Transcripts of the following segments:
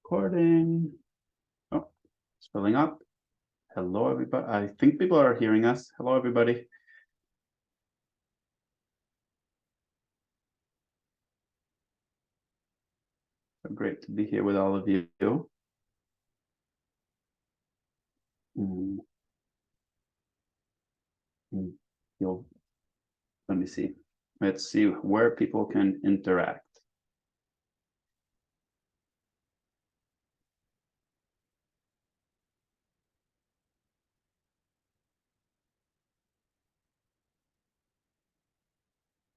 Recording. Oh, it's filling up. Hello, everybody. I think people are hearing us. Hello, everybody. So great to be here with all of you. Let me see. Let's see where people can interact.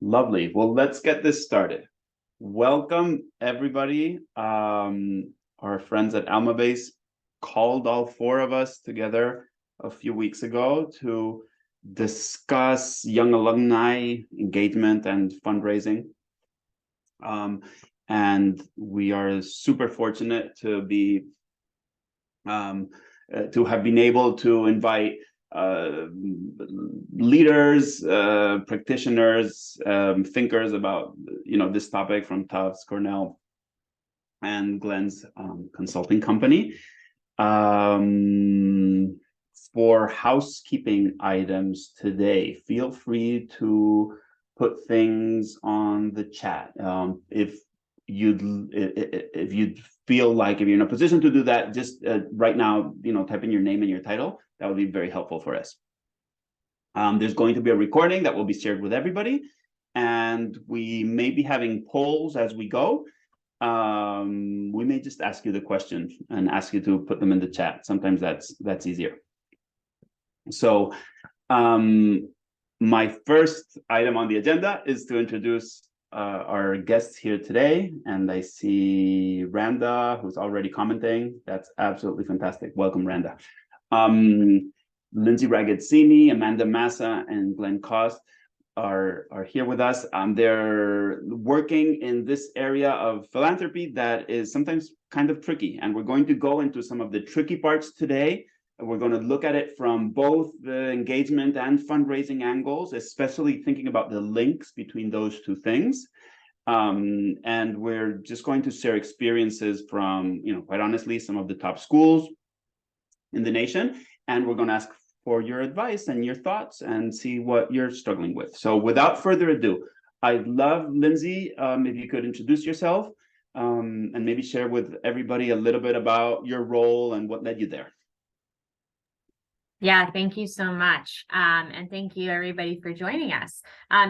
Lovely. Well, let's get this started. Welcome, everybody. Our friends at Alumni called all four of us together a few weeks ago to discuss young alumni engagement and fundraising. And we are super fortunate to be to have been able to invite leaders, practitioners, thinkers about this topic from Tufts, Cornell, and Glenn's consulting company. For housekeeping items today, feel free to put things on the chat. If you'd feel like, if you're in a position to do that, just right now, type in your name and your title. That would be very helpful for us. There's going to be a recording that will be shared with everybody, and we may be having polls as we go. We may just ask you the question and ask you to put them in the chat. Sometimes that's easier. So my first item on the agenda is to introduce our guests here today, and I see Randa, who's already commenting. That's absolutely fantastic. Welcome, Randa. Lindsay Ragazzini, Amanda Massa, and Glenn Cost are here with us. They're working in this area of philanthropy that is sometimes kind of tricky, and we're going to go into some of the tricky parts today. We're going to look at it from both the engagement and fundraising angles, especially thinking about the links between those two things. And we're just going to share experiences from, quite honestly, some of the top schools in the nation. And we're going to ask for your advice and your thoughts and see what you're struggling with. So without further ado, I'd love, Lindsay, if you could introduce yourself and maybe share with everybody a little bit about your role and what led you there. Yeah, thank you so much. And thank you everybody for joining us.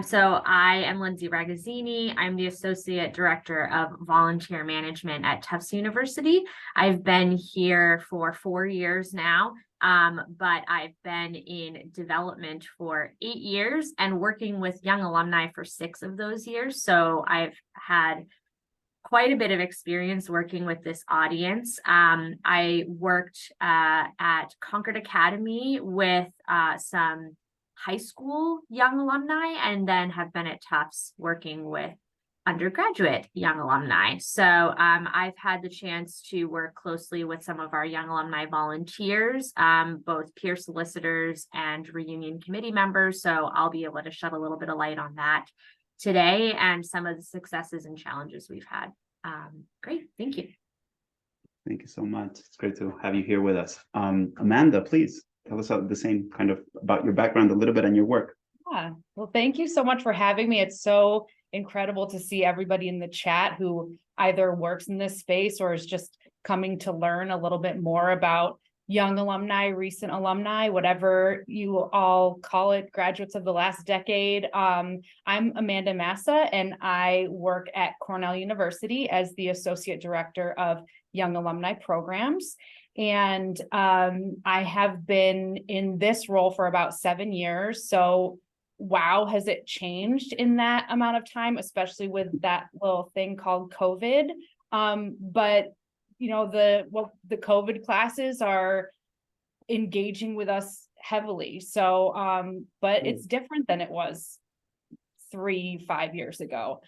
So I am Lindsay Ragazzini. I'm the Associate Director of Volunteer Management at Tufts University. I've been here for 4 years now, but I've been in development for 8 years and working with young alumni for 6 of those years. So I've had quite a bit of experience working with this audience. I worked at Concord Academy with some high school young alumni, and then have been at Tufts working with undergraduate young alumni. So I've had the chance to work closely with some of our young alumni volunteers, both peer solicitors and reunion committee members. So I'll be able to shed a little bit of light on that today and some of the successes and challenges we've had. Great, thank you. Thank you so much. It's great to have you here with us. Amanda, please tell us the same kind of about your background a little bit and your work. Yeah, well, thank you so much for having me. It's so incredible to see everybody in the chat who either works in this space or is just coming to learn a little bit more about young alumni, recent alumni, whatever you all call it, graduates of the last decade. I'm Amanda Massa, and I work at Cornell University as the Associate Director of Young Alumni Programs. And I have been in this role for about 7 years. So wow, has it changed in that amount of time, especially with that little thing called COVID. But the COVID classes are engaging with us heavily. So, but it's different than it was 3-5 years ago.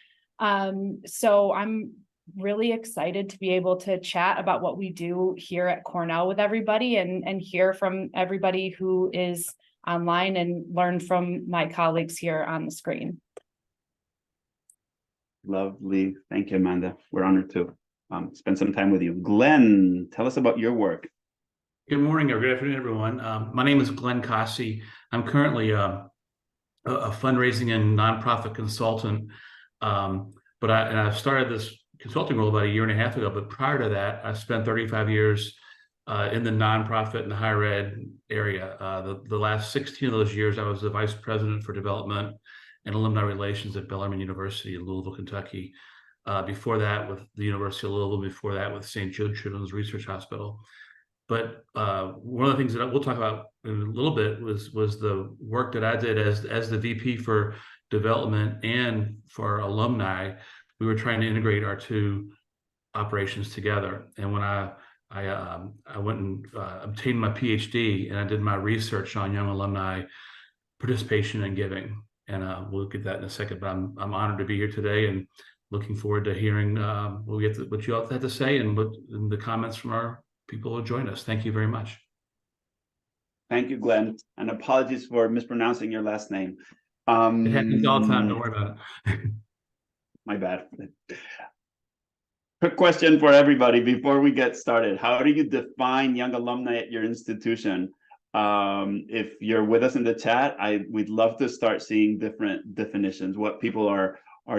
So I'm really excited to be able to chat about what we do here at Cornell with everybody and hear from everybody who is online and learn from my colleagues here on the screen. Lovely. Thank you, Amanda. We're honored too. spend some time with you. Glenn, tell us about your work. Good morning or good afternoon, everyone. My name is Glenn Cossey. I'm currently a fundraising and nonprofit consultant, but I've started this consulting role about 1.5 years ago. But prior to that, I spent 35 years in the nonprofit and higher ed area. The last 16 of those years, I was the vice president for development and alumni relations at Alumni University in Louisville, Kentucky. Before that, with the University of Louisville. Before that, with St. Jude Children's Research Hospital. But one of the things that we'll talk about in a little bit was the work that I did as the VP for development and for alumni. We were trying to integrate our two operations together. And when I went and obtained my PhD, and I did my research on young alumni participation and giving. And we'll get that in a second. But I'm honored to be here today and looking forward to hearing what you all have to say and the comments from our people who join us. Thank you very much. Thank you, Glenn, and apologies for mispronouncing your last name. It happens all the time. Don't worry about it. My bad. Quick question for everybody before we get started. How do you define young alumni at your institution? If you're with us in the chat, we'd love to start seeing different definitions, what people are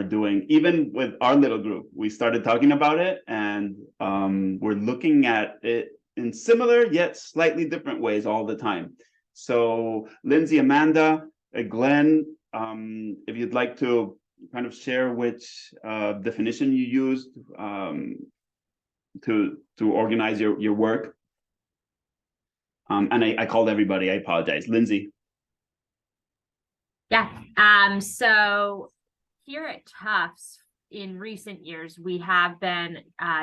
doing. Even with our little group, we started talking about it, and we're looking at it in similar yet slightly different ways all the time. So Lindsay, Amanda, Glenn, if you'd like to kind of share which definition you used to organize your work. And I called everybody, I apologize. Lindsay. Yeah, so here at Tufts, in recent years, we have been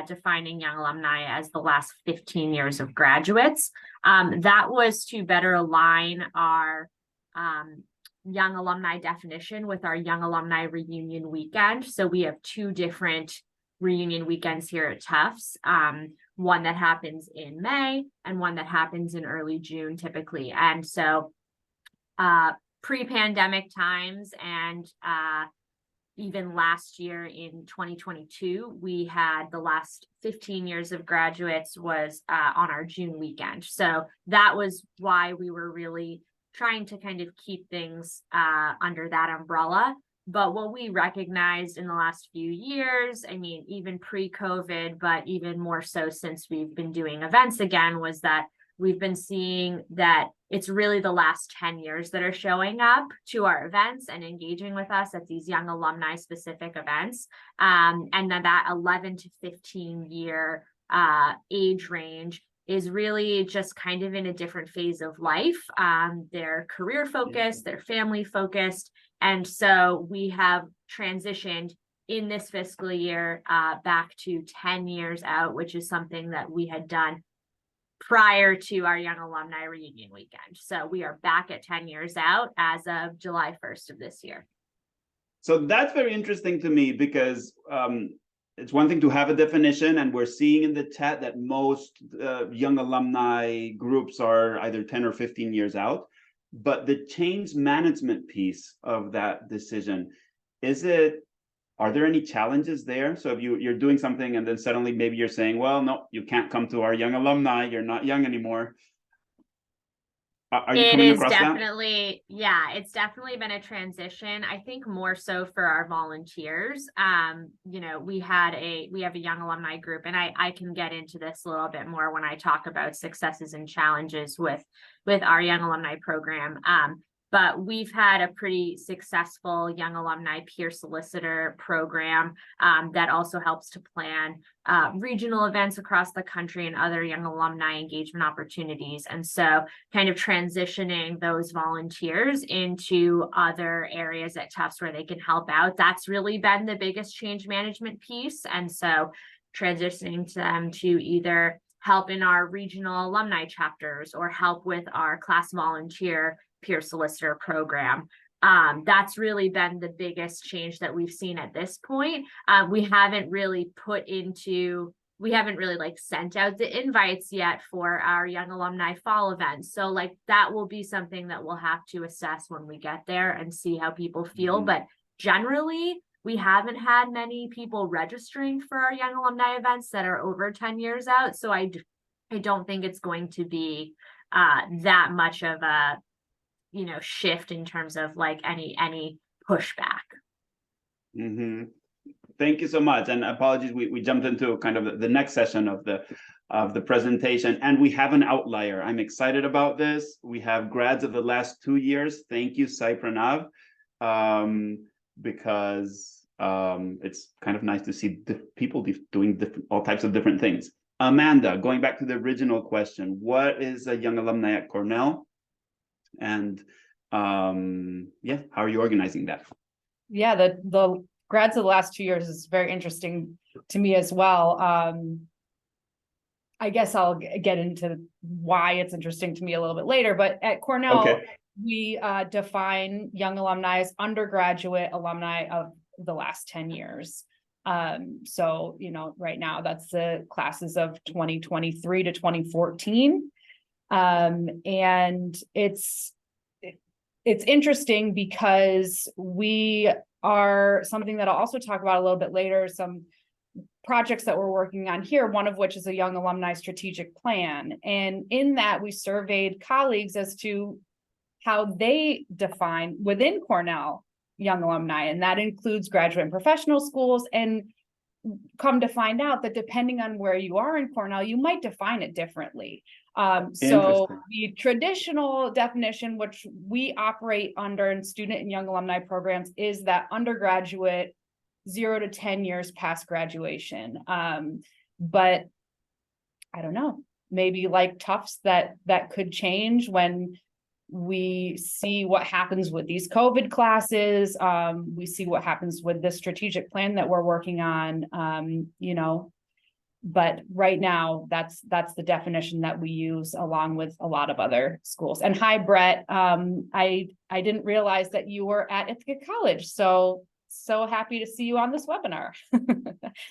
defining young alumni as the last 15 years of graduates. That was to better align our young alumni definition with our young alumni reunion weekend. So we have 2 different reunion weekends here at Tufts. One that happens in May and one that happens in early June typically. And so pre-pandemic times and even last year in 2022, we had the last 15 years of graduates was on our June weekend. So that was why we were really trying to kind of keep things under that umbrella. But what we recognized in the last few years, I mean, even pre-COVID, but even more so since we've been doing events again, was that we've been seeing that it's really the last 10 years that are showing up to our events and engaging with us at these young alumni specific events. And then that 11 to 15 year age range is really just kind of in a different phase of life. They're career focused, they're family focused. And so we have transitioned in this fiscal year back to 10 years out, which is something that we had done prior to our young alumni reunion weekend. So we are back at 10 years out as of July 1st of this year. So that's very interesting to me because it's one thing to have a definition, and we're seeing in the chat that most young alumni groups are either 10 or 15 years out. But the change management piece of that decision, are there any challenges there? So if you're doing something and then suddenly maybe you're saying, well, no, you can't come to our young alumni, you're not young anymore. Are you coming across that? Yeah, it's definitely been a transition. I think more so for our volunteers. We have a young alumni group, and I can get into this a little bit more when I talk about successes and challenges with our young alumni program. But we've had a pretty successful young alumni peer solicitor program that also helps to plan regional events across the country and other young alumni engagement opportunities. And so kind of transitioning those volunteers into other areas at Tufts where they can help out. That's really been the biggest change management piece. And so transitioning them to either help in our regional alumni chapters or help with our class volunteer peer solicitor program. That's really been the biggest change that we've seen at this point. We haven't really sent out the invites yet for our young alumni fall events. So that will be something that we'll have to assess when we get there and see how people feel. But generally, We haven't had many people registering for our young alumni events that are over 10 years out. So I don't think it's going to be that much of a, shift in terms of like any pushback. Mm-hmm. Thank you so much. And apologies, we jumped into kind of the next session of the presentation, and we have an outlier. I'm excited about this. We have grads of the last 2 years. Thank you, Sai Pranav, because it's kind of nice to see people doing all types of different things. Amanda, going back to the original question, what is a young alumni at Cornell? And yeah, how are you organizing that? Yeah, the grads of the last 2 years is very interesting to me as well. I guess I'll get into why it's interesting to me a little bit later, but at Cornell, we define young alumni as undergraduate alumni of the last 10 years. So, right now that's the classes of 2023 to 2014. And it's interesting because we are something that I'll also talk about a little bit later, some projects that we're working on here, one of which is a young alumni strategic plan. And in that, we surveyed colleagues as to how they define within Cornell young alumni, and that includes graduate and professional schools. And come to find out that depending on where you are in Cornell, you might define it differently. So the traditional definition, which we operate under in student and young alumni programs, is that undergraduate 0 to 10 years past graduation. But I don't know, maybe like Tufts that could change when we see what happens with these COVID classes. We see what happens with the strategic plan that we're working on, but right now that's the definition that we use along with a lot of other schools. And hi, Brett. I didn't realize that you were at Ithaca College. So happy to see you on this webinar.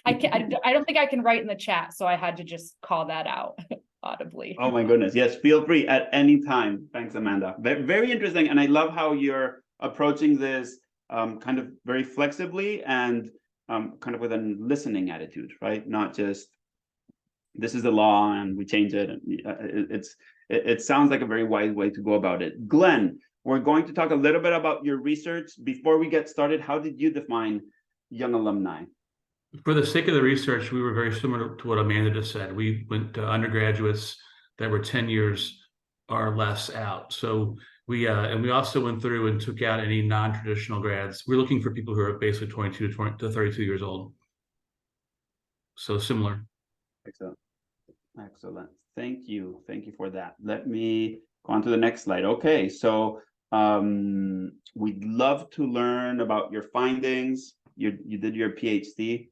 I don't think I can write in the chat, so I had to just call that out audibly. Oh my goodness. Yes, feel free at any time. Thanks, Amanda. Very interesting. And I love how you're approaching this kind of very flexibly and kind of with a listening attitude, right? Not just, this is the law and we change it. And it sounds like a very wise way to go about it. Glenn, we're going to talk a little bit about your research. Before we get started, how did you define young alumni? For the sake of the research, we were very similar to what Amanda just said. We went to undergraduates that were 10 years or less out. So we also went through and took out any non-traditional grads. We're looking for people who are basically 22 to 32 years old. So similar. Excellent. Thank you for that. Let me go on to the next slide. Okay, so we'd love to learn about your findings. You did your PhD.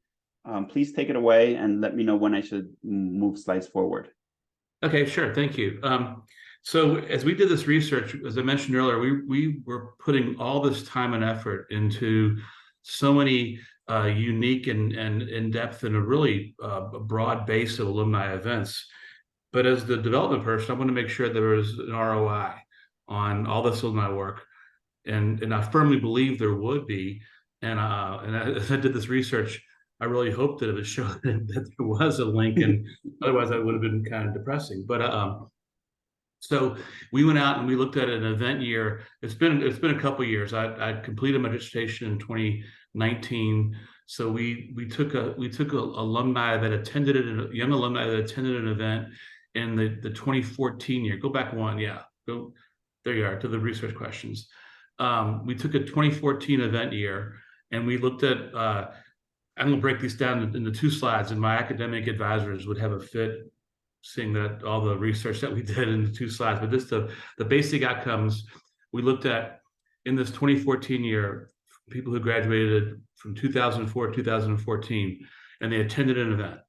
Please take it away and let me know when I should move slides forward. Okay, sure. Thank you. So as we did this research, as I mentioned earlier, we were putting all this time and effort into so many unique and in-depth and a really broad base of alumni events. But as the development person, I want to make sure there was an ROI on all this alumni work. And I firmly believe there would be. And as I did this research, I really hoped that it would show that there was a link, and otherwise that would have been kind of depressing. But so we went out and we looked at an event year. It's been a couple of years. I completed my dissertation in 2019. So we took a alumni that attended a young alumni that attended an event in the 2014 year. Go back one, yeah. Go there you are to the research questions. We took a 2014 event year and we looked at. I'm going to break these down into 2 slides, and my academic advisors would have a fit seeing that all the research that we did in the 2 slides. But this the basic outcomes we looked at in this 2014 year, people who graduated from 2004 to 2014, and they attended an event.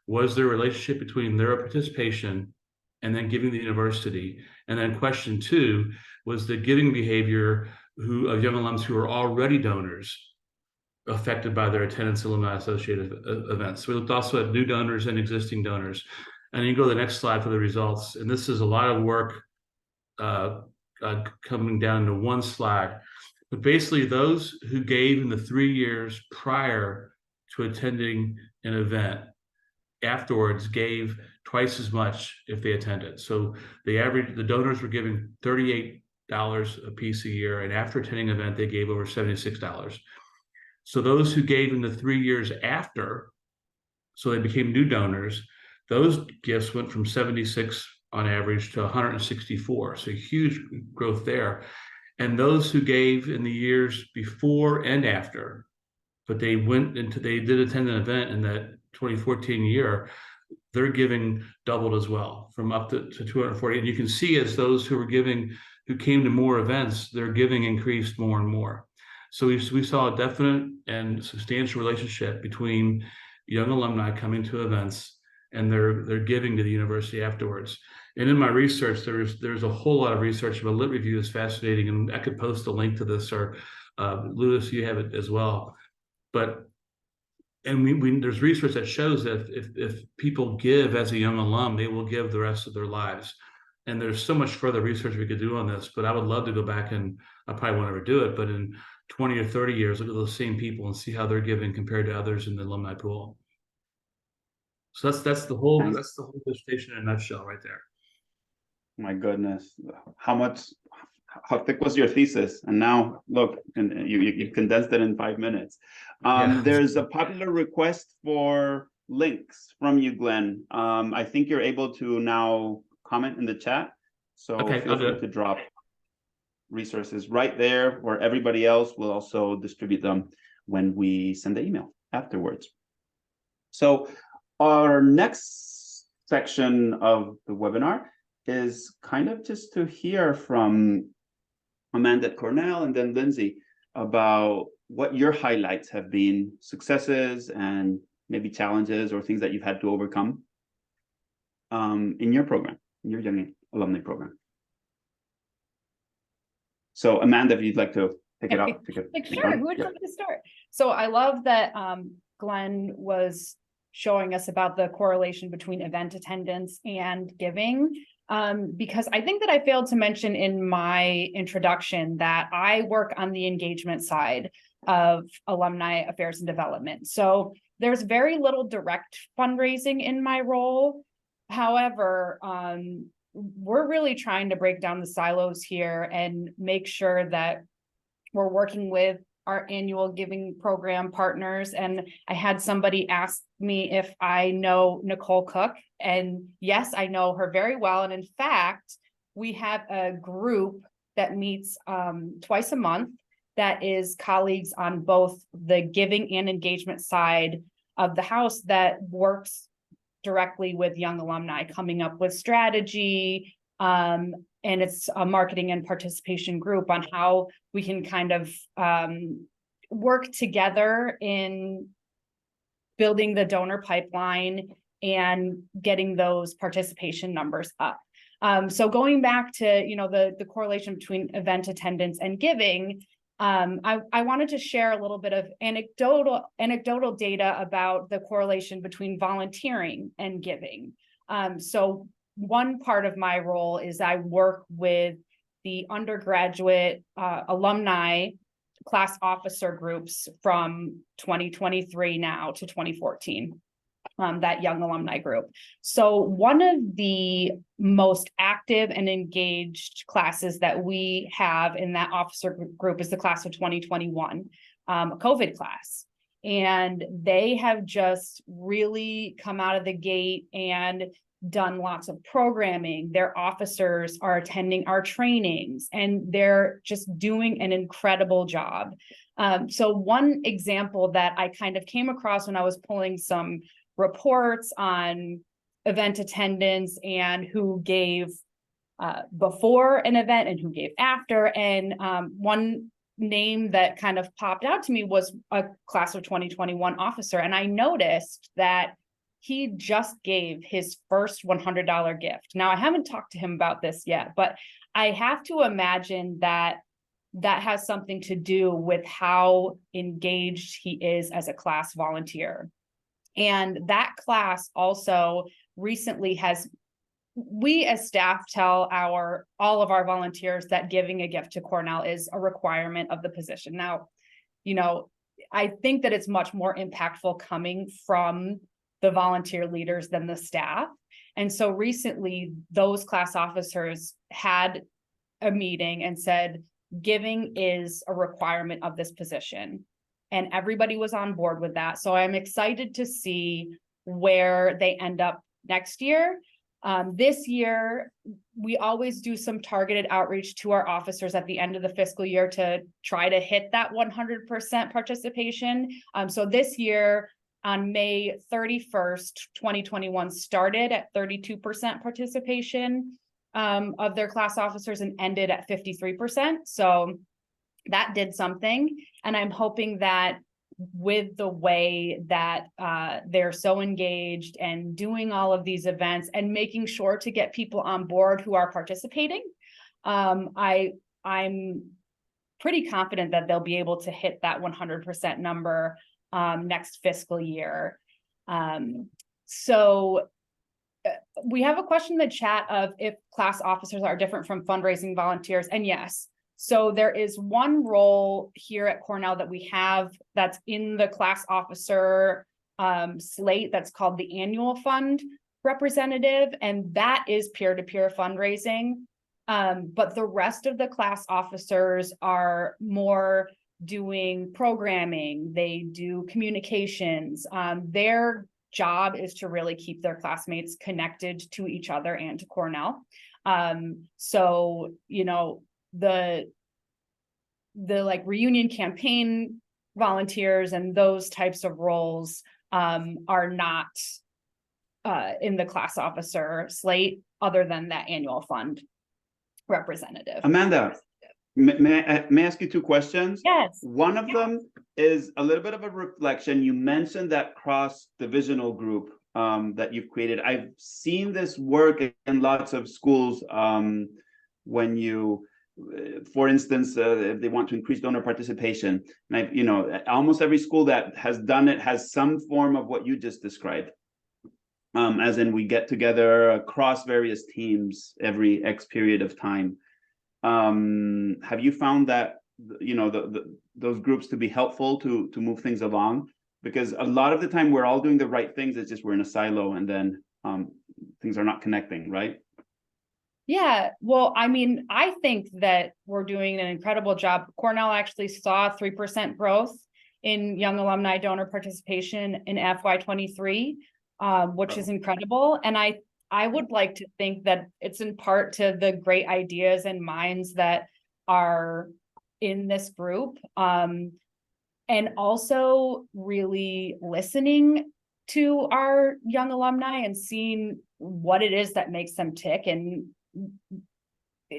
Was there a relationship between their participation and then giving the university? And then question 2 was the giving behavior of young alums who are already donors affected by their attendance alumni associated events. We looked also at new donors and existing donors. And you go to the next slide for the results. And this is a lot of work coming down to 1 slide. But basically, those who gave in the 3 years prior to attending an event afterwards gave twice as much if they attended. So the donors were giving $38 a piece a year, and after attending an event, they gave over $76. So those who gave in the 3 years after, so they became new donors, those gifts went from 76 on average to 164. So huge growth there. And those who gave in the years before and after, but they did attend an event in that 2014 year, their giving doubled as well, from up to 240. And you can see as those who came to more events, their giving increased more and more. So we saw a definite and substantial relationship between young alumni coming to events and their giving to the university afterwards. And in my research, there's a whole lot of research about lit review is fascinating, and I could post a link to this, or Louis, you have it as well. But there's research that shows that if people give as a young alum, they will give the rest of their lives. And there's so much further research we could do on this, but I would love to go back, and I probably won't ever do it, but in 20 or 30 years, look at those same people and see how they're giving compared to others in the alumni pool. So that's the whole dissertation in a nutshell right there. My goodness, how thick was your thesis? And now look, and you condensed it in 5 minutes. There's a popular request for links from you, Glenn. I think you're able to now comment in the chat. So feel free to drop resources right there, where everybody else will also distribute them when we send the email afterwards. So our next section of the webinar is kind of just to hear from Amanda at Cornell and then Lindsay about what your highlights have been, successes and maybe challenges or things that you've had to overcome in your program, in your young alumni program. So Amanda, if you'd like to pick it up. Sure, who would like to start? So I love that Glenn was showing us about the correlation between event attendance and giving, because I think that I failed to mention in my introduction that I work on the engagement side of alumni affairs and development. So there's very little direct fundraising in my role. However, we're really trying to break down the silos here and make sure that we're working with our annual giving program partners. And I had somebody ask me if I know Nicole Cook, and yes, I know her very well. And in fact, we have a group that meets twice a month that is colleagues on both the giving and engagement side of the house that works directly with young alumni, coming up with strategy, and it's a marketing and participation group on how we can kind of work together in building the donor pipeline and getting those participation numbers up. So going back to the correlation between event attendance and giving, I wanted to share a little bit of anecdotal data about the correlation between volunteering and giving. So one part of my role is I work with the undergraduate alumni class officer groups from 2023 now to 2014, that young alumni group. So one of the most active and engaged classes that we have in that officer group is the class of 2021, a COVID class. And they have just really come out of the gate and done lots of programming. Their officers are attending our trainings and they're just doing an incredible job. So one example that I kind of came across when I was pulling some reports on event attendance and who gave before an event and who gave after. And one name that kind of popped out to me was a class of 2021 officer. And I noticed that he just gave his first $100 gift. Now, I haven't talked to him about this yet, but I have to imagine that that has something to do with how engaged he is as a class volunteer. And that class also recently has we as staff tell all of our volunteers that giving a gift to Cornell is a requirement of the position. Now, I think that it's much more impactful coming from the volunteer leaders than the staff. And so recently, those class officers had a meeting and said, giving is a requirement of this position. And everybody was on board with that. So I'm excited to see where they end up next year. This year, we always do some targeted outreach to our officers at the end of the fiscal year to try to hit that 100% participation. So this year, on May 31st, 2021, started at 32% participation of their class officers and ended at 53%. So that did something. And I'm hoping that with the way that they're so engaged and doing all of these events and making sure to get people on board who are participating, I'm pretty confident that they'll be able to hit that 100% number next fiscal year. So we have a question in the chat of if class officers are different from fundraising volunteers, and yes. So there is one role here at Cornell that we have that's in the class officer slate that's called the annual fund representative, and that is peer-to-peer fundraising. But the rest of the class officers are more doing programming, they do communications. Their job is to really keep their classmates connected to each other and to Cornell. So, the like reunion campaign volunteers and those types of roles are not in the class officer slate other than that annual fund representative. Amanda, may I ask you two questions? Yes. One of them is a little bit of a reflection. You mentioned that cross-divisional group that you've created. I've seen this work in lots of schools when you, for instance, if they want to increase donor participation, and almost every school that has done it has some form of what you just described. As in, we get together across various teams every X period of time. Have you found that those groups to be helpful to move things along? Because a lot of the time we're all doing the right things. It's just we're in a silo, and then things are not connecting, right? Yeah, well, I think that we're doing an incredible job. Cornell actually saw 3% growth in young alumni donor participation in FY23, which is incredible. And I would like to think that it's in part to the great ideas and minds that are in this group, and also really listening to our young alumni and seeing what it is that makes them tick. And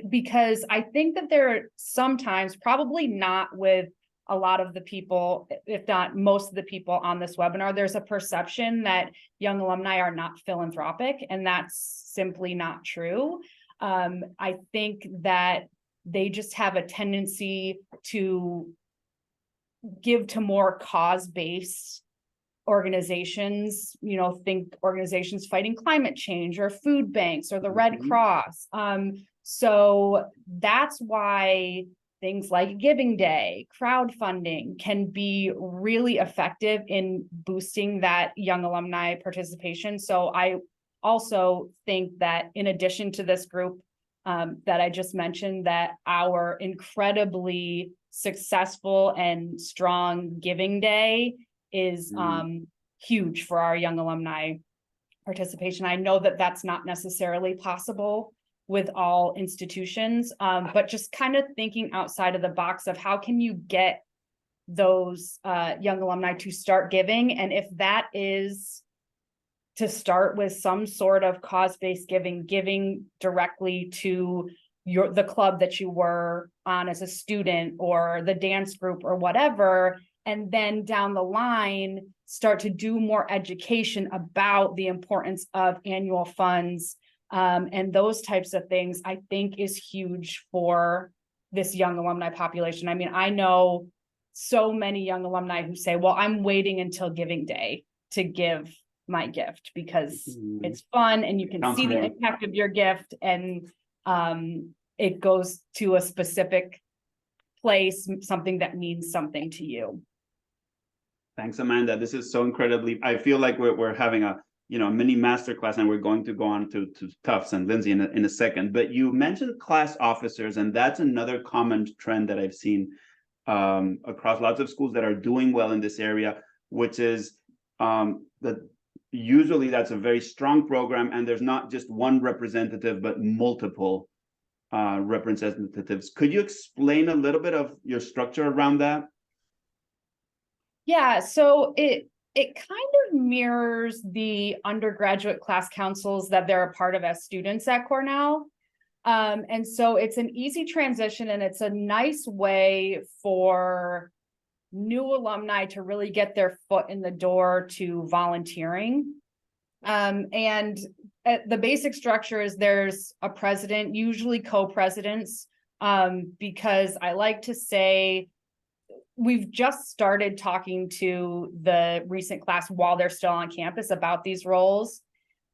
because I think that there are sometimes, probably not with a lot of the people, if not most of the people on this webinar, there's a perception that young alumni are not philanthropic, and that's simply not true. I think that they just have a tendency to give to more cause-based organizations, think organizations fighting climate change or food banks or the Red Cross. So that's why things like Giving Day, crowdfunding can be really effective in boosting that young alumni participation. So I also think that in addition to this group that I just mentioned, that our incredibly successful and strong Giving Day is huge for our young alumni participation. I know that that's not necessarily possible with all institutions, but just kind of thinking outside of the box of how can you get those young alumni to start giving, and if that is to start with some sort of cause-based giving directly to the club that you were on as a student or the dance group or whatever, and then down the line start to do more education about the importance of annual funds and those types of things, I think is huge for this young alumni population. I know so many young alumni who say, well, I'm waiting until Giving Day to give my gift because Mhm. it's fun and you can Sounds see the more- impact of your gift, and it goes to a specific place, something that means something to you. Thanks, Amanda. This is so incredibly, I feel like we're having a, mini masterclass, and we're going to go on to Tufts and Lindsay in a second. But you mentioned class officers, and that's another common trend that I've seen across lots of schools that are doing well in this area, which is that usually that's a very strong program, and there's not just one representative, but multiple representatives. Could you explain a little bit of your structure around that? Yeah, so it kind of mirrors the undergraduate class councils that they're a part of as students at Cornell. And so it's an easy transition, and it's a nice way for new alumni to really get their foot in the door to volunteering. And the basic structure is there's a president, usually co-presidents, because I like to say we've just started talking to the recent class while they're still on campus about these roles.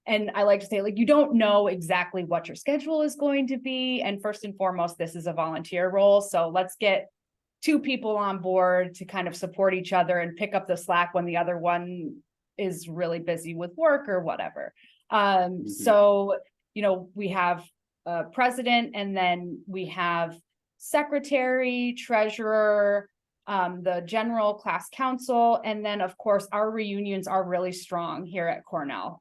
And I like to say, like, you don't know exactly what your schedule is going to be. And first and foremost, this is a volunteer role. So let's get two people on board to kind of support each other and pick up the slack when the other one is really busy with work or whatever. So, we have a president, and then we have secretary, treasurer, the general class council, and then of course our reunions are really strong here at Cornell.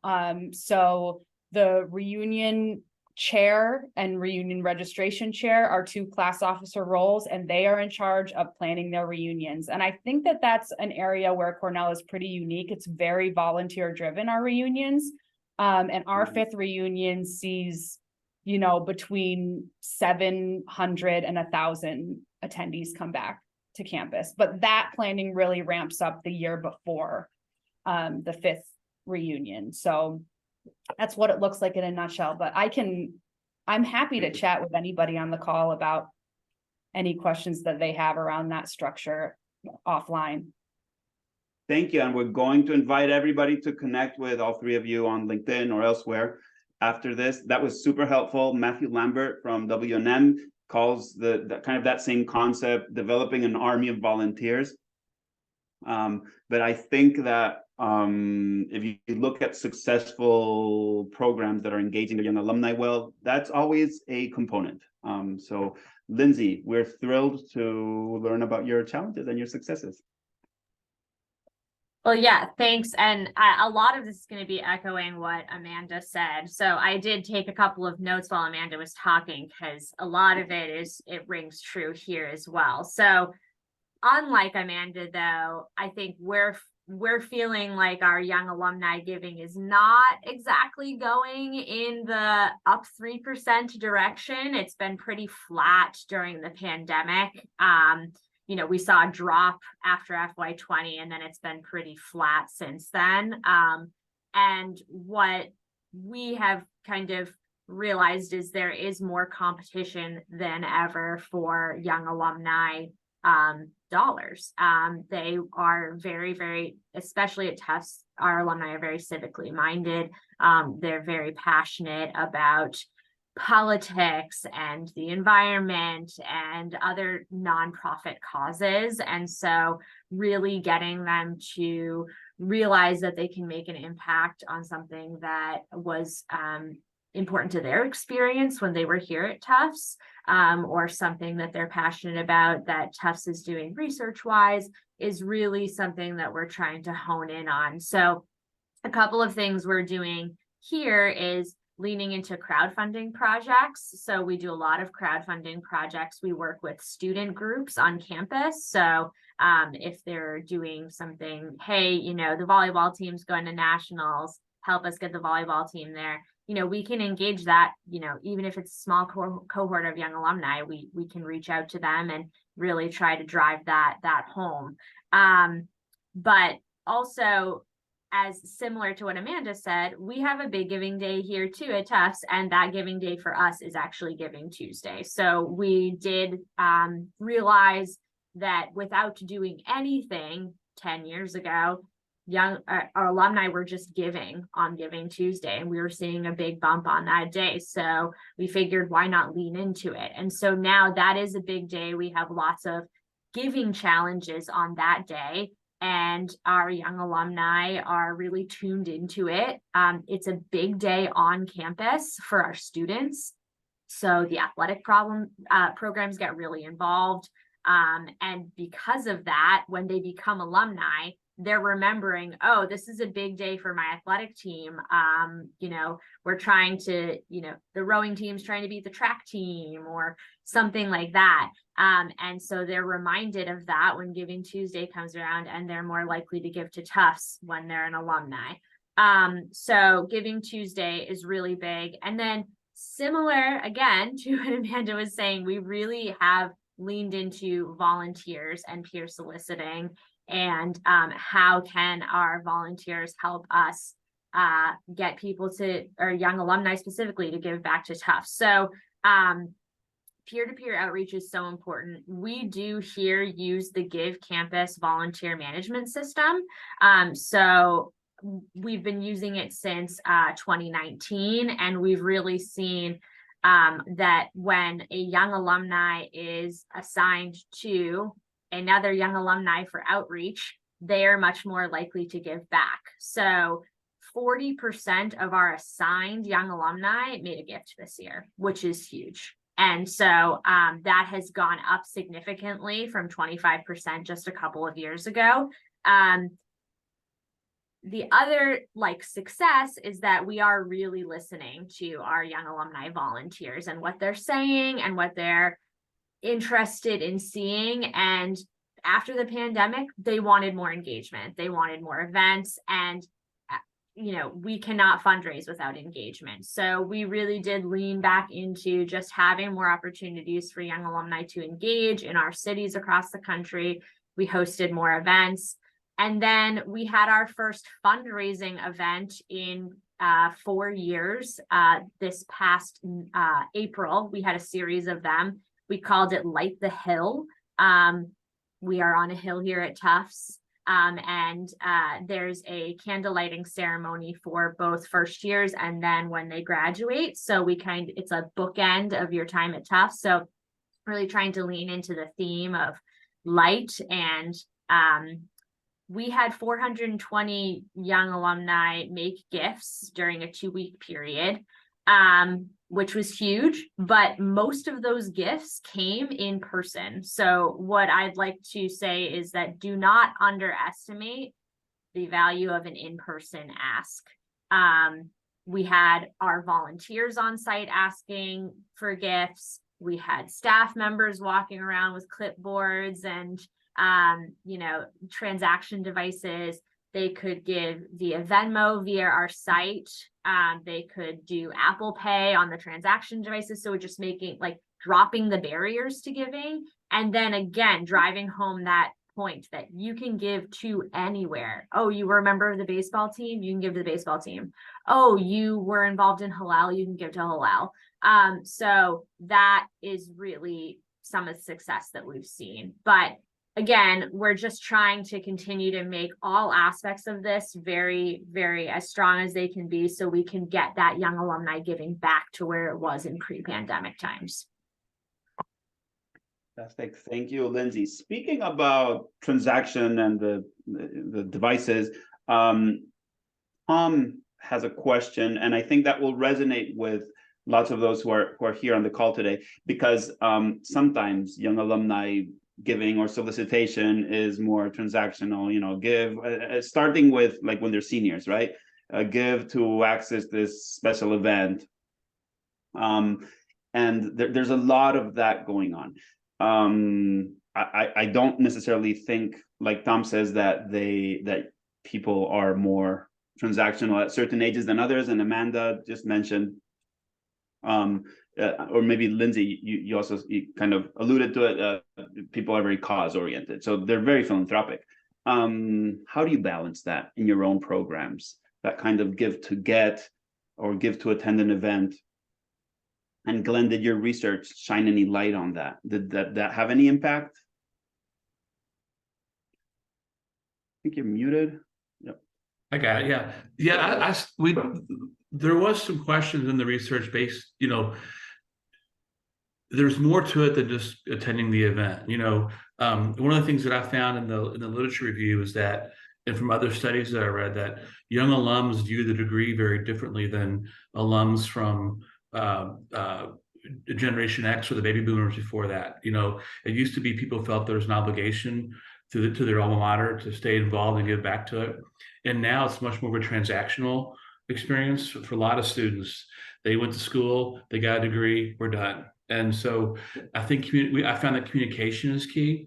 So the reunion chair and reunion registration chair are two class officer roles, and they are in charge of planning their reunions. And I think that that's an area where Cornell is pretty unique. It's very volunteer driven, our reunions. And our fifth reunion sees, between 700 and 1,000 attendees come back to campus, but that planning really ramps up the year before the fifth reunion. So that's what it looks like in a nutshell. But I'm happy to chat with anybody on the call about any questions that they have around that structure offline. Thank you. And we're going to invite everybody to connect with all three of you on LinkedIn or elsewhere after this. That was super helpful. Matthew Lambert from WNM calls the kind of that same concept, developing an army of volunteers. But I think that if you look at successful programs that are engaging the young alumni well, that's always a component. So Lindsay, we're thrilled to learn about your challenges and your successes. Well, yeah, thanks. And a lot of this is going to be echoing what Amanda said. So I did take a couple of notes while Amanda was talking, because a lot of it rings true here as well. So unlike Amanda, though, I think we're feeling like our young alumni giving is not exactly going in the up 3% direction. It's been pretty flat during the pandemic. We saw a drop after FY20, and then it's been pretty flat since then. And what we have kind of realized is there is more competition than ever for young alumni dollars. They are very, very, especially at Tufts, our alumni are very civically minded. They're very passionate about politics and the environment and other nonprofit causes. And so really getting them to realize that they can make an impact on something that was important to their experience when they were here at Tufts, or something that they're passionate about that Tufts is doing research-wise, is really something that we're trying to hone in on. So a couple of things we're doing here is leaning into crowdfunding projects. So we do a lot of crowdfunding projects. We work with student groups on campus. So if they're doing something, hey, the volleyball team's going to nationals, help us get the volleyball team there. We can engage that, even if it's a small cohort of young alumni, we can reach out to them and really try to drive that home. But also, as similar to what Amanda said, we have a big giving day here too at Tufts, and that giving day for us is actually Giving Tuesday. So we did realize that without doing anything 10 years ago, our alumni were just giving on Giving Tuesday, and we were seeing a big bump on that day. So we figured, why not lean into it? And so now that is a big day. We have lots of giving challenges on that day, and our young alumni are really tuned into it. It's a big day on campus for our students. So the athletic programs get really involved. And because of that, when they become alumni, they're remembering, oh, this is a big day for my athletic team. We're trying to, the rowing team's trying to beat the track team or something like that. And so they're reminded of that when Giving Tuesday comes around, and they're more likely to give to Tufts when they're an alumni. So Giving Tuesday is really big. And then similar, again, to what Amanda was saying, we really have leaned into volunteers and peer soliciting, and how can our volunteers help us get people to, or young alumni specifically, to give back to Tufts. So peer-to-peer outreach is so important. We do here use the Give Campus volunteer management system. So we've been using it since 2019, and we've really seen that when a young alumni is assigned to another young alumni for outreach, they are much more likely to give back. So 40% of our assigned young alumni made a gift this year, which is huge. And so that has gone up significantly from 25% just a couple of years ago. The other success is that we are really listening to our young alumni volunteers and what they're saying and what they're interested in seeing. And after the pandemic, they wanted more engagement. They wanted more events, and we cannot fundraise without engagement. So we really did lean back into just having more opportunities for young alumni to engage in our cities across the country. We hosted more events. And then we had our first fundraising event in 4 years. This past April, we had a series of them. We called it Light the Hill. We are on a hill here at Tufts. And there's a candle lighting ceremony for both first years and then when they graduate. So it's a bookend of your time at Tufts. So really trying to lean into the theme of light. And we had 420 young alumni make gifts during a 2-week period, which was huge, but most of those gifts came in person. So what I'd like to say is that do not underestimate the value of an in-person ask. We had our volunteers on site asking for gifts. We had staff members walking around with clipboards and transaction devices. They could give via Venmo via our site. They could do Apple Pay on the transaction devices. So we're just dropping the barriers to giving. And then again, driving home that point that you can give to anywhere. Oh, you were a member of the baseball team, you can give to the baseball team. Oh, you were involved in halal, you can give to halal. So that is really some of the success that we've seen. But again, we're just trying to continue to make all aspects of this very, very as strong as they can be, so we can get that young alumni giving back to where it was in pre-pandemic times. Fantastic. Thank you, Lindsay. Speaking about transaction and the devices, Tom has a question, and I think that will resonate with lots of those who are here on the call today, because sometimes young alumni giving or solicitation is more transactional, give starting with when they're seniors, right? Give to access this special event. And there's a lot of that going on. I don't necessarily think, like Tom says, that people are more transactional at certain ages than others, and Amanda just mentioned, or maybe Lindsay, you also kind of alluded to it. People are very cause-oriented, so they're very philanthropic. How do you balance that in your own programs? That kind of give to get or give to attend an event? And Glenn, did your research shine any light on that? Did that have any impact? I think you're muted. I got it. Yeah. Yeah. There was some questions in the research based, there's more to it than just attending the event. One of the things that I found in the literature review is that, and from other studies that I read, that young alums view the degree very differently than alums from Generation X or the baby boomers before that. It used to be people felt there was an obligation to their alma mater to stay involved and give back to it, and now it's much more of a transactional experience for a lot of students. They went to school, they got a degree, we're done. And so I think I found that communication is key.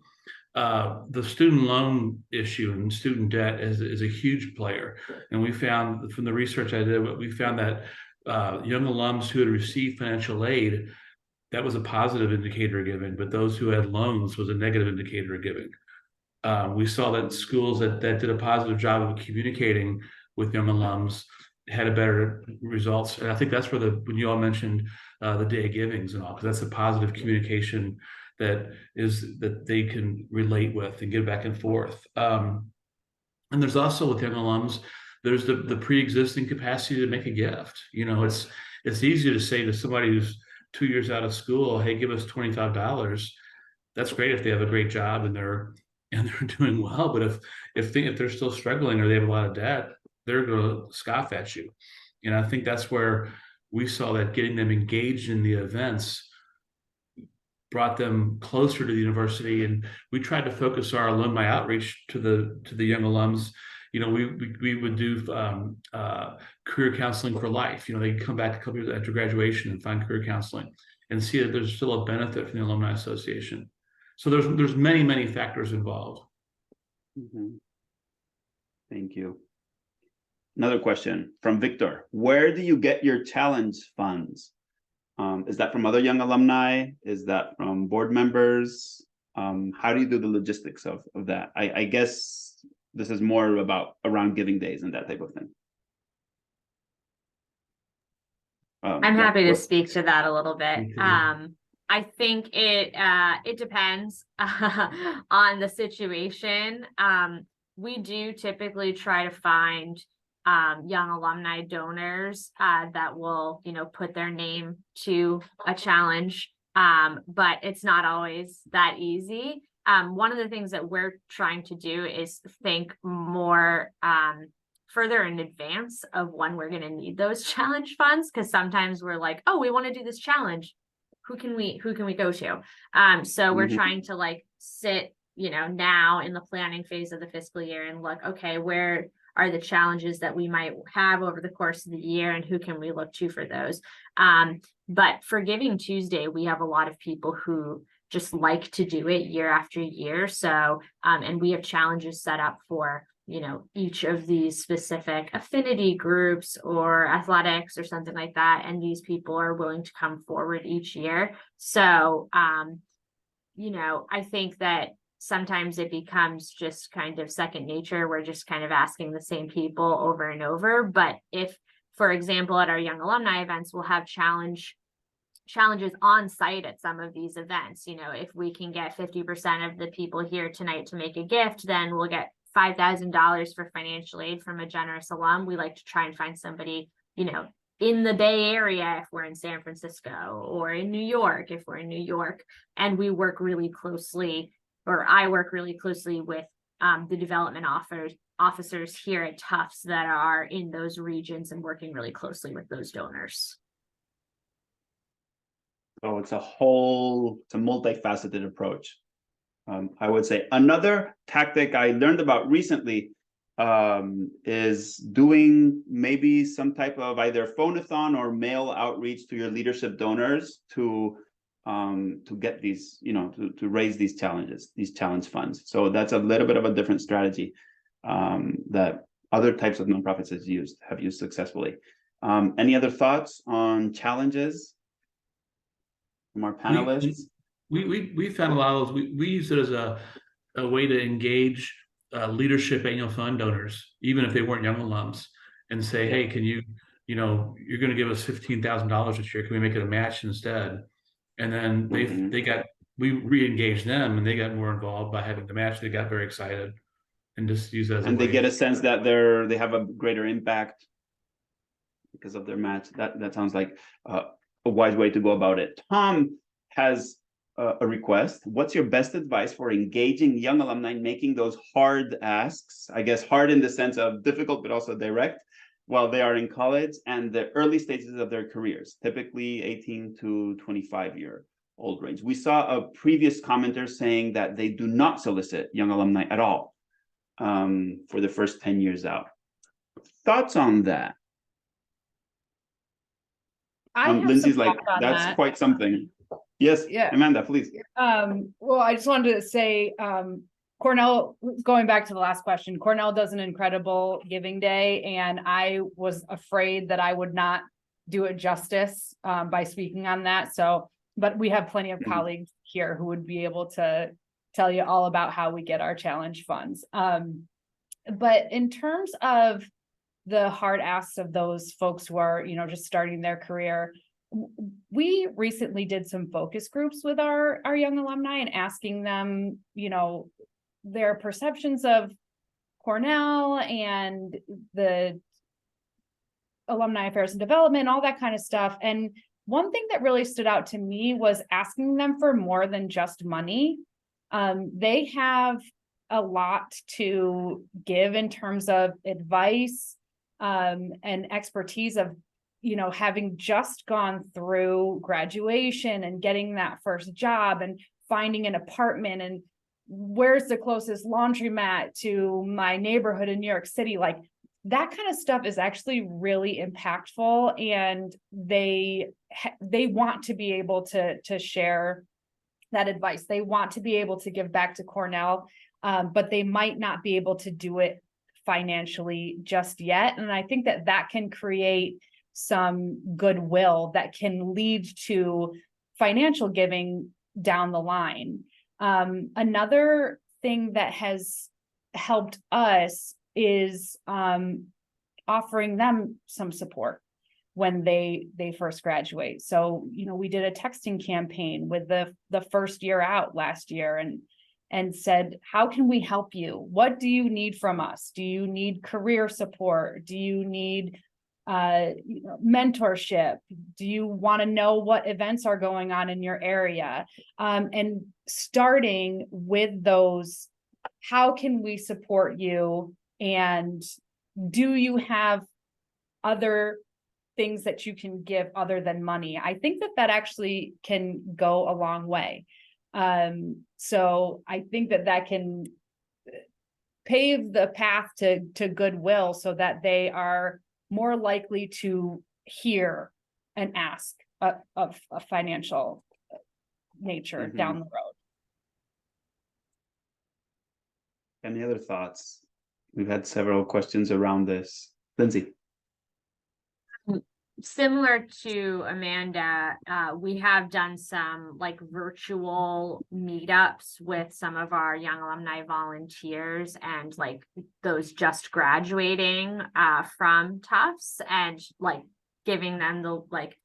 The student loan issue and student debt is a huge player. And we found from the research I did, we found that young alums who had received financial aid, that was a positive indicator of giving, but those who had loans was a negative indicator of giving. We saw that schools that did a positive job of communicating with young alums had a better results. And I think that's where when you all mentioned the day of givings and all, because that's a positive communication that they can relate with and give back and forth. And there's also with young alums, there's the pre-existing capacity to make a gift. It's easy to say to somebody who's 2 years out of school, hey, give us $25. That's great if they have a great job and they're doing well. But if they're still struggling or they have a lot of debt, they're going to scoff at you. And I think that's where we saw that getting them engaged in the events brought them closer to the university. And we tried to focus our alumni outreach to the young alums. We would do career counseling for life. They come back a couple years after graduation and find career counseling and see that there's still a benefit from the Alumni Association. So there's many, many factors involved. Mm-hmm. Thank you. Another question from Victor. Where do you get your challenge funds? Is that from other young alumni? Is that from board members? How do you do the logistics of that? I guess this is more around giving days and that type of thing. I'm happy to speak to that a little bit. I think it depends on the situation. We do typically try to find young alumni donors that will, put their name to a challenge, but it's not always that easy. One of the things that we're trying to do is think more further in advance of when we're going to need those challenge funds, because sometimes we're like, oh, we want to do this challenge. Who can we go to? So we're trying to sit, now in the planning phase of the fiscal year and look, okay, where are the challenges that we might have over the course of the year and who can we look to for those? But for Giving Tuesday, we have a lot of people who just like to do it year after year. So, and we have challenges set up for, each of these specific affinity groups or athletics or something like that. And these people are willing to come forward each year. So, I think that sometimes it becomes just kind of second nature. We're just kind of asking the same people over and over. But if, for example, at our young alumni events, we'll have challenges on site at some of these events. If we can get 50% of the people here tonight to make a gift, then we'll get $5,000 for financial aid from a generous alum. We like to try and find somebody, in the Bay Area if we're in San Francisco, or in New York if we're in New York. And we work really closely, or I work really closely with the development officers here at Tufts that are in those regions and working really closely with those donors. Oh, it's a multifaceted approach. I would say another tactic I learned about recently is doing maybe some type of either phone-a-thon or mail outreach to your leadership donors to get these, to raise these challenge funds. So that's a little bit of a different strategy that other types of nonprofits have used successfully. Any other thoughts on challenges from our panelists? We found a lot of those. We use it as a way to engage leadership annual fund donors, even if they weren't young alums, and say, hey, can you're going to give us $15,000 this year. Can we make it a match instead? And then we re-engaged them and they got more involved by having the match. They got very excited. and just use it as And they way. get a sense that they have a greater impact because of their match. That sounds like a wise way to go about it. Tom has a request. What's your best advice for engaging young alumni making those hard asks? I guess hard in the sense of difficult, but also direct, while they are in college and the early stages of their careers, typically 18 to 25-year-old range. We saw a previous commenter saying that they do not solicit young alumni at all for the first 10 years out. Thoughts on that? I have Lindsay's some like, thoughts on that's that. quite something. Yes, Yeah. Amanda, please. Well, I just wanted to say, Cornell, going back to the last question, Cornell does an incredible giving day, and I was afraid that I would not do it justice by speaking on that. So, but we have plenty of colleagues here who would be able to tell you all about how we get our challenge funds. But in terms of the hard asks of those folks who are, just starting their career, we recently did some focus groups with our young alumni and asking them, their perceptions of Cornell and the alumni affairs and development, all that kind of stuff. And one thing that really stood out to me was asking them for more than just money. They have a lot to give in terms of advice and expertise of, having just gone through graduation and getting that first job and finding an apartment and where's the closest laundromat to my neighborhood in New York City. Like that kind of stuff is actually really impactful, and they want to be able to share that advice. They want to be able to give back to Cornell, but they might not be able to do it financially just yet. And I think that can create some goodwill that can lead to financial giving down the line. Another thing that has helped us is offering them some support when they first graduate. So, we did a texting campaign with the first year out last year and said, how can we help you? What do you need from us? Do you need career support? Do you need mentorship? Do you want to know what events are going on in your area? And starting with those, how can we support you? And do you have other things that you can give other than money? I think that actually can go a long way. So I think that can pave the path to goodwill so that they are more likely to hear and ask of a financial nature down the road. Any other thoughts? We've had several questions around this. Lindsay. Similar to Amanda, we have done some like virtual meetups with some of our young alumni volunteers and like those just graduating from Tufts, and like giving them the like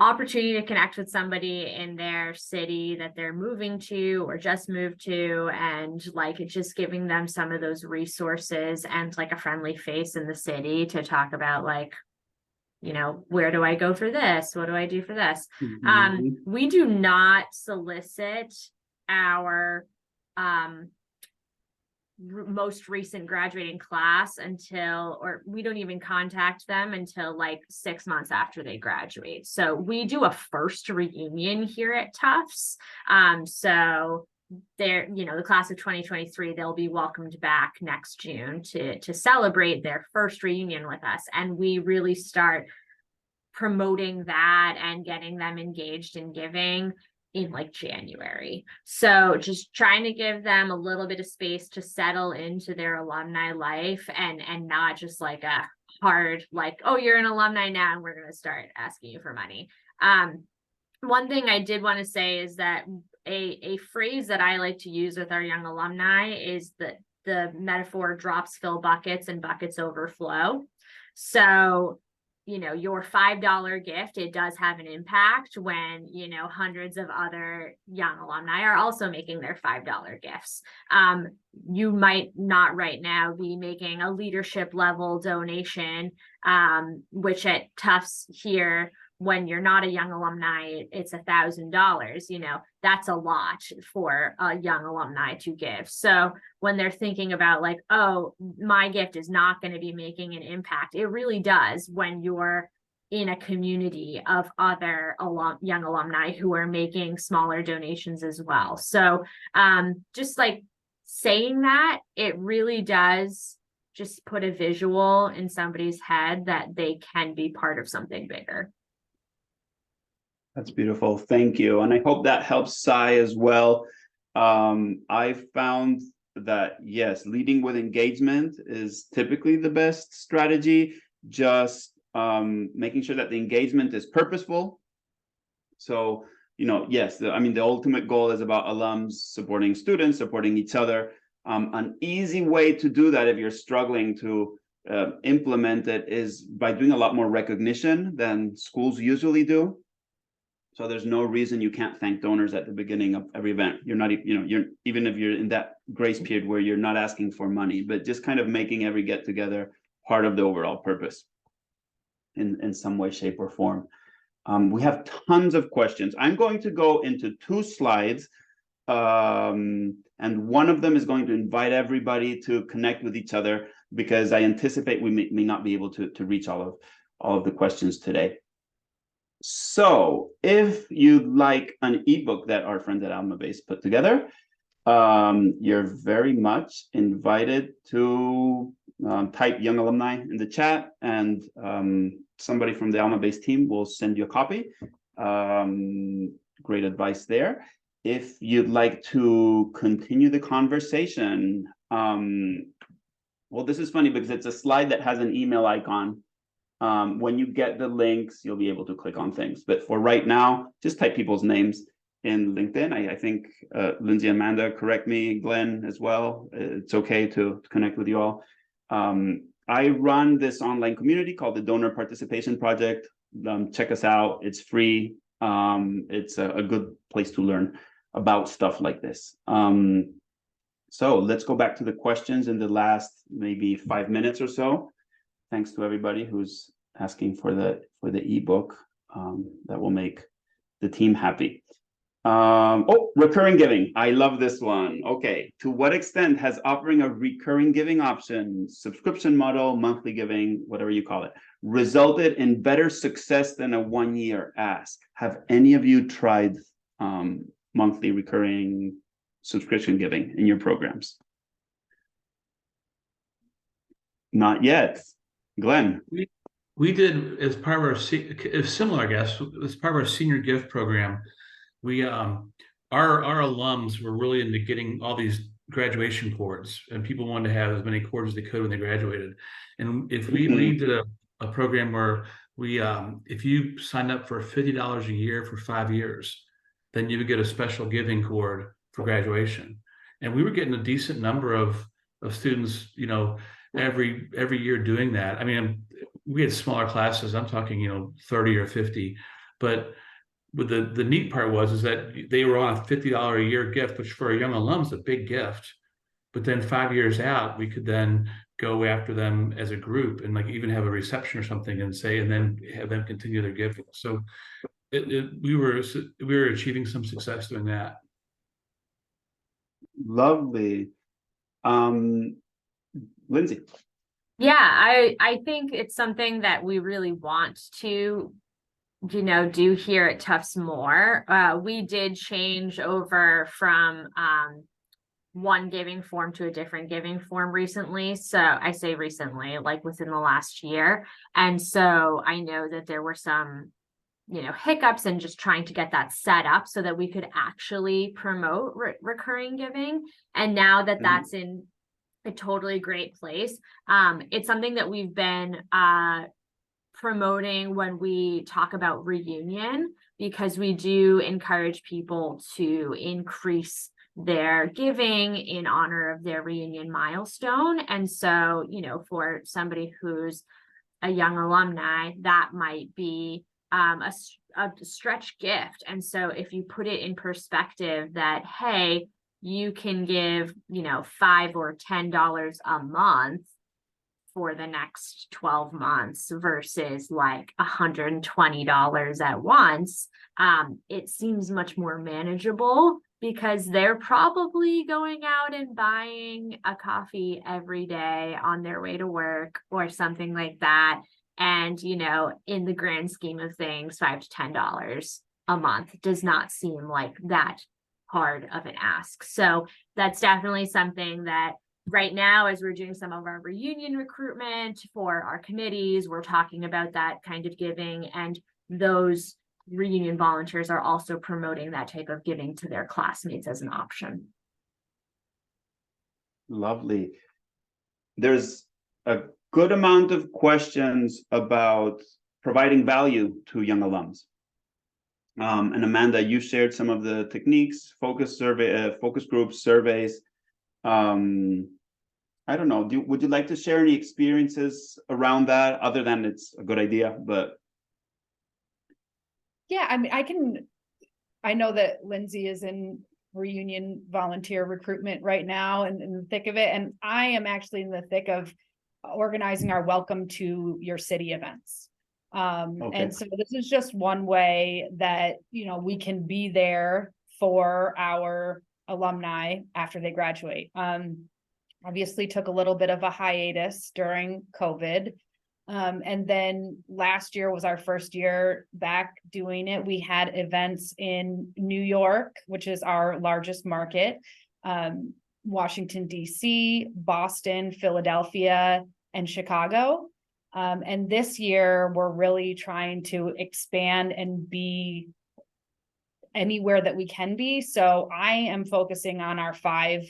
opportunity to connect with somebody in their city that they're moving to or just moved to, and like it's just giving them some of those resources and like a friendly face in the city to talk about like, where do I go for this? What do I do for this? We do not solicit our most recent graduating class or we don't even contact them until like 6 months after they graduate. So we do a first reunion here at Tufts. So they're, the class of 2023, they'll be welcomed back next June to celebrate their first reunion with us. And we really start promoting that and getting them engaged in giving in like January. So just trying to give them a little bit of space to settle into their alumni life and not just like a hard, like, oh, you're an alumni now and we're going to start asking you for money. One thing I did want to say is that a phrase that I like to use with our young alumni is that the metaphor drops fill buckets and buckets overflow. So your $5 gift, it does have an impact when, hundreds of other young alumni are also making their $5 gifts. You might not right now be making a leadership level donation, which at Tufts here, when you're not a young alumni, it's $1,000, that's a lot for a young alumni to give. So when they're thinking about like, oh, my gift is not going to be making an impact, it really does when you're in a community of other young alumni who are making smaller donations as well. So just like saying that, it really does just put a visual in somebody's head that they can be part of something bigger. That's beautiful. Thank you. And I hope that helps Sai as well. I found that, yes, leading with engagement is typically the best strategy. Just making sure that the engagement is purposeful. So, yes, the ultimate goal is about alums supporting students, supporting each other. An easy way to do that if you're struggling to implement it is by doing a lot more recognition than schools usually do. So there's no reason you can't thank donors at the beginning of every event. You're not, even if you're in that grace period where you're not asking for money, but just kind of making every get together part of the overall purpose in some way, shape, or form. We have tons of questions. I'm going to go into 2 slides, and one of them is going to invite everybody to connect with each other because I anticipate we may not be able to reach all of the questions today. So if you'd like an ebook that our friends at Alma Base put together, you're very much invited to type young alumni in the chat, and somebody from the Alma Base team will send you a copy. Great advice there. If you'd like to continue the conversation, well, this is funny because it's a slide that has an email icon. When you get the links, you'll be able to click on things. But for right now, just type people's names in LinkedIn. I think Lindsay and Amanda, correct me, Glenn as well. It's okay to connect with you all. I run this online community called the Donor Participation Project. Check us out. It's free. It's a good place to learn about stuff like this. So let's go back to the questions in the last maybe 5 minutes or so. Thanks to everybody who's asking for the ebook. That will make the team happy. Recurring giving. I love this one. Okay. To what extent has offering a recurring giving option, subscription model, monthly giving, whatever you call it, resulted in better success than a one-year ask? Have any of you tried monthly recurring subscription giving in your programs? Not yet. Glenn. We did as part of our similar, I guess, as part of our senior gift program. We our alums were really into getting all these graduation cords, and people wanted to have as many cords as they could when they graduated. And if we did a program where we if you signed up for $50 a year for 5 years, then you would get a special giving cord for graduation. And we were getting a decent number of students, every year doing that. I mean, we had smaller classes. I'm talking, 30 or 50. But the neat part is that they were on a $50 a year gift, which for a young alum is a big gift. But then 5 years out, we could then go after them as a group and like even have a reception or something and then have them continue their giving. So we were achieving some success doing that. Lovely. Lindsay. Yeah, I think it's something that we really want to, do here at Tufts more. We did change over from one giving form to a different giving form recently. So I say recently, like within the last year. And so I know that there were some, hiccups in just trying to get that set up so that we could actually promote recurring giving. And now that that's in a totally great place. It's something that we've been promoting when we talk about reunion, because we do encourage people to increase their giving in honor of their reunion milestone. And so, for somebody who's a young alumni, that might be a stretch gift. And so if you put it in perspective that, hey, you can give, $5 or $10 a month for the next 12 months versus like $120 at once, it seems much more manageable because they're probably going out and buying a coffee every day on their way to work or something like that. And, in the grand scheme of things, $5 to $10 a month does not seem like that hard of an ask. So that's definitely something that right now, as we're doing some of our reunion recruitment for our committees, we're talking about that kind of giving, and those reunion volunteers are also promoting that type of giving to their classmates as an option. Lovely. There's a good amount of questions about providing value to young alums. And Amanda, you shared some of the techniques, focus groups, surveys. I don't know. Would you like to share any experiences around that, other than it's a good idea? But yeah, I mean, I know that Lindsay is in reunion volunteer recruitment right now and in the thick of it. And I am actually in the thick of organizing our welcome to your city events. And so this is just one way that, we can be there for our alumni after they graduate. Obviously took a little bit of a hiatus during COVID. And then last year was our first year back doing it. We had events in New York, which is our largest market, Washington, D.C., Boston, Philadelphia, and Chicago. And this year, we're really trying to expand and be anywhere that we can be. So I am focusing on our 5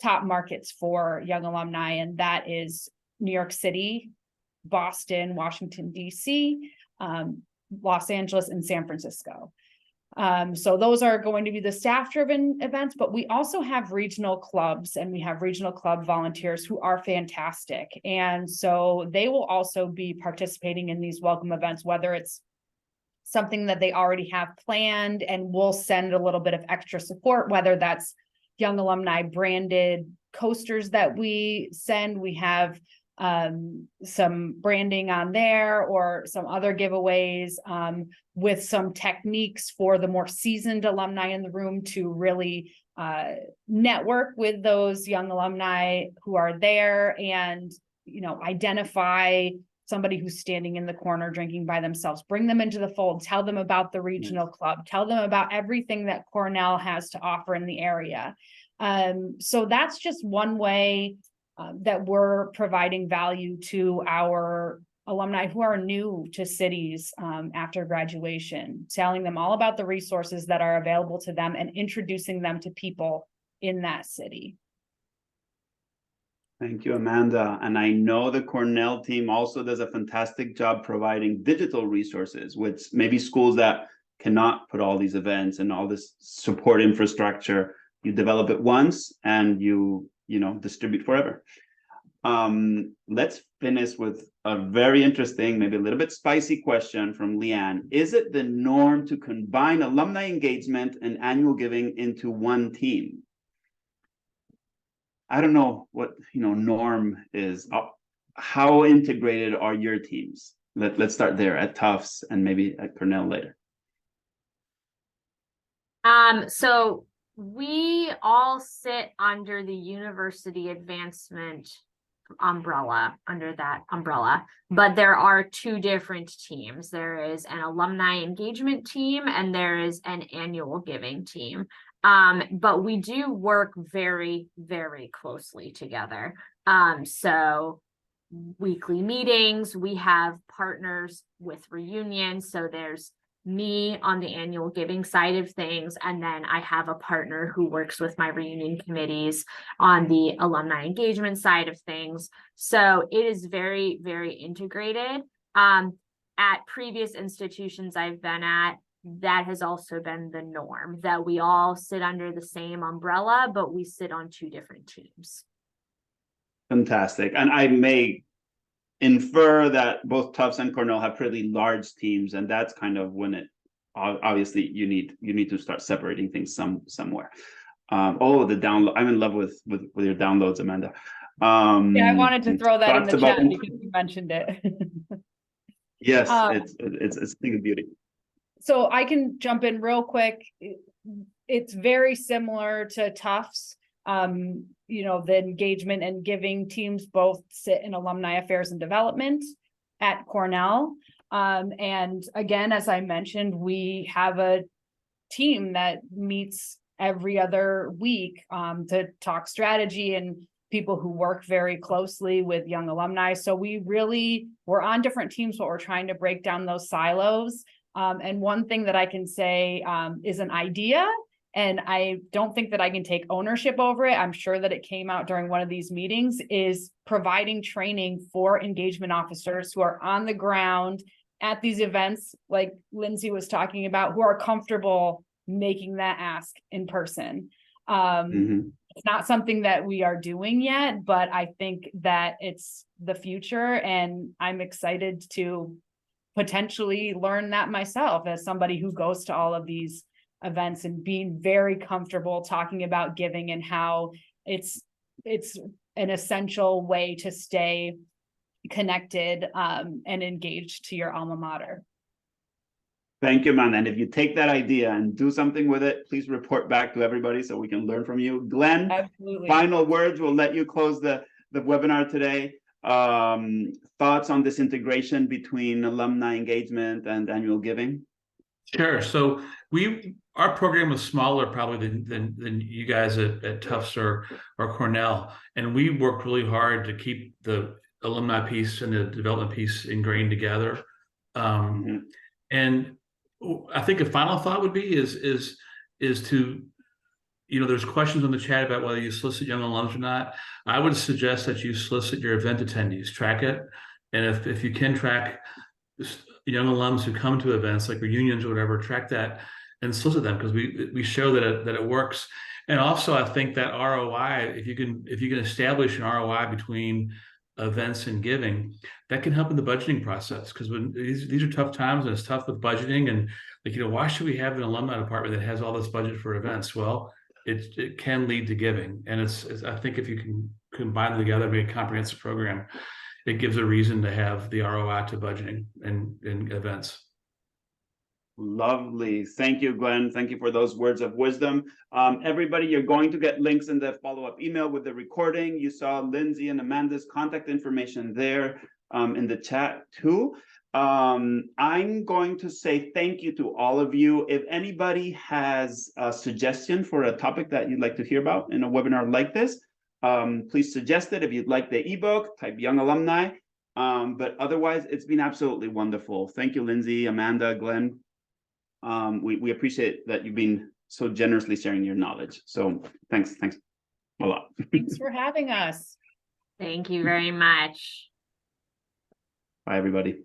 top markets for young alumni, and that is New York City, Boston, Washington, D.C., Los Angeles, and San Francisco. So those are going to be the staff-driven events, but we also have regional clubs, and we have regional club volunteers who are fantastic. And so they will also be participating in these welcome events, whether it's something that they already have planned, and we'll send a little bit of extra support, whether that's young alumni branded coasters that we send. We have some branding on there, or some other giveaways with some techniques for the more seasoned alumni in the room to really network with those young alumni who are there, and identify somebody who's standing in the corner drinking by themselves, bring them into the fold, tell them about the regional club, tell them about everything that Cornell has to offer in the area. So that's just one way that we're providing value to our alumni who are new to cities after graduation, telling them all about the resources that are available to them and introducing them to people in that city. thank you, Amanda. And I know the Cornell team also does a fantastic job providing digital resources, which maybe schools that cannot put all these events and all this support infrastructure, you develop it once and you distribute forever. Let's finish with a very interesting, maybe a little bit spicy question from Leanne. Is it the norm to combine alumni engagement and annual giving into one team? I don't know what norm is. How integrated are your teams? Let's start there at Tufts and maybe at Cornell later. So we all sit under the university advancement umbrella, under that umbrella, but there are 2 different teams. There is an alumni engagement team and there is an annual giving team. But we do work very, very closely together. So weekly meetings, we have partners with reunions. So there's me on the annual giving side of things, and then I have a partner who works with my reunion committees on the alumni engagement side of things. So it is very, very integrated. At previous institutions I've been at, that has also been the norm, that we all sit under the same umbrella, but we sit on 2 different teams. Fantastic. And I may infer that both Tufts and Cornell have pretty large teams, and that's kind of when it obviously you need to start separating things somewhere. The download, I'm in love with your downloads, Amanda. Yeah, I wanted to throw that in thoughts the chat about- because you mentioned it. Yes, Um, it's a thing of beauty. So I can jump in real quick. It's very similar to Tufts. The engagement and giving teams both sit in alumni affairs and development at Cornell. And again, as I mentioned, we have a team that meets every other week to talk strategy, and people who work very closely with young alumni. So we're on different teams, but we're trying to break down those silos. And one thing that I can say is an idea, and I don't think that I can take ownership over it. I'm sure that it came out during one of these meetings, is providing training for engagement officers who are on the ground at these events, like Lindsay was talking about, who are comfortable making that ask in person. It's not something that we are doing yet, but I think that it's the future, and I'm excited to potentially learn that myself as somebody who goes to all of these events, and being very comfortable talking about giving and how it's an essential way to stay connected and engaged to your alma mater. Thank you, man. And if you take that idea and do something with it, please report back to everybody so we can learn from you. Glenn, Absolutely. final words. We'll let you close the webinar today. Thoughts on this integration between alumni engagement and annual giving? Sure. So our program is smaller probably than you guys at Tufts or Cornell, and we worked really hard to keep the alumni piece and the development piece ingrained together. And I think a final thought would be is to, there's questions on the chat about whether you solicit young alums or not. I would suggest that you solicit your event attendees, track it, and if you can track young alums who come to events like reunions or whatever, track that and solicit them, because we show that it works. And also, I think that ROI, if you can establish an ROI between events and giving, that can help in the budgeting process, because when these are tough times and it's tough with budgeting, and why should we have an alumni department that has all this budget for events? Well, it can lead to giving, and it's I think if you can combine them together, make a comprehensive program, it gives a reason to have the ROI to budgeting and events. Lovely. Thank you, Glenn. Thank you for those words of wisdom. Everybody, you're going to get links in the follow-up email with the recording. You saw Lindsay and Amanda's contact information there in the chat too. I'm going to say thank you to all of you. If anybody has a suggestion for a topic that you'd like to hear about in a webinar like this, please suggest it. If you'd like the ebook, type Young Alumni. But otherwise, it's been absolutely wonderful. Thank you, Lindsay, Amanda, Glenn. We appreciate that you've been so generously sharing your knowledge. So thanks a lot. Thanks for having us. Thank you very much. Bye, everybody.